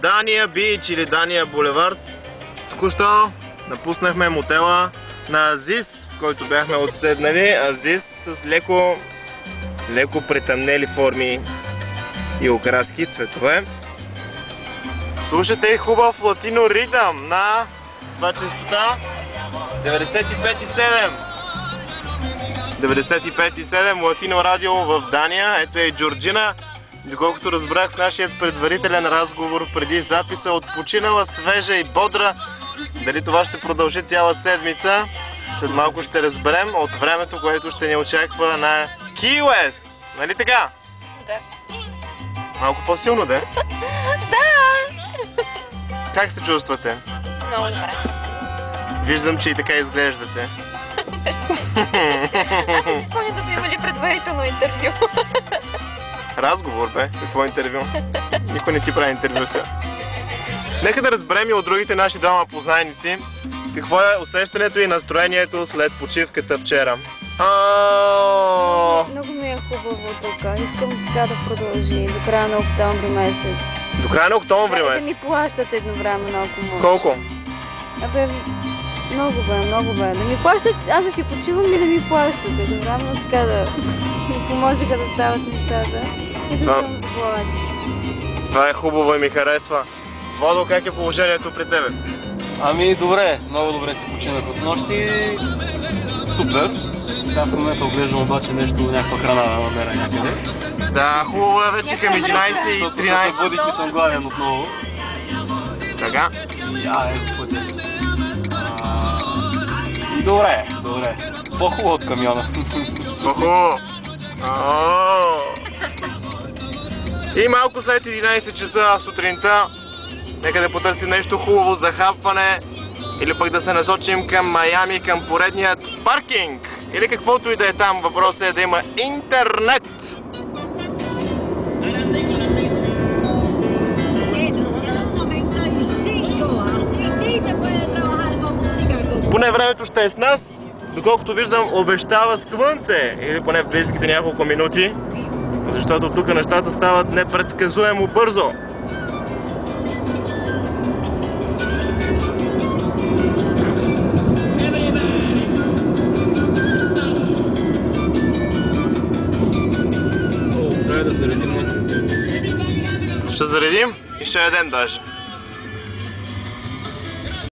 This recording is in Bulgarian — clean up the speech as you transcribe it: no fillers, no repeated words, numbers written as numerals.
Дания Бич или Дания Булевард. Току-що напуснахме мотела на Азис, в който бяхме отседнали. Азис с леко притъмнели форми и окраски, цветове. Слушате хубав латино ритъм на това честота 95,7. 95,7 Латино радио в Дания. Ето е и Джорджина. Доколкото разбрах в нашия предварителен разговор преди записа, отпочинала свежа и бодра. Дали това ще продължи цяла седмица, след малко ще разберем от времето, което ще ни очаква на Key West. Нали така? Да. Малко по-силно, да? Да! Как се чувствате? Много добре. Виждам, че и така изглеждате. Аз не си спомня да сме имали предварително интервю. Разговор, бе? Какво интервю? Никой не ти прави интервю сега. Нека да разберем и от другите наши двама познайници какво е усещането и настроението след почивката вчера. Много ми е хубаво тук. Искам така да продължи до края на октомври месец. До края на октомври месец? Да ми плащат едновременно, ако може. Колко? Абе, много бе. Да ми плащат, аз да си почивам и да ми плащат едновременно, така да ми помогнаха да стават нещата и да съм с главачи. Това е хубаво и ми харесва. Водо, как е положението при тебе? Ами добре, много добре си починах от снощи. Супер. Сега в момента оглеждам обаче нещо, някаква храна да намеря някъде. Да, хубаво е вече към 11 и 13. Защото се събудих и съм гладен отново. Така? Ето пътя. И добре. По-хубаво от камиона. По-хубаво. И малко след 11 часа сутринта, нека да потърсим нещо хубаво за хапване или пък да се насочим към Майами, към поредният паркинг. Или каквото и да е там, въпросът е да има интернет. Поне времето ще е с нас, доколкото виждам обещава слънце, или поне в близките няколко минути, защото тук нещата стават непредсказуемо бързо. Трябва да заредим. Ще заредим и ще едем даже.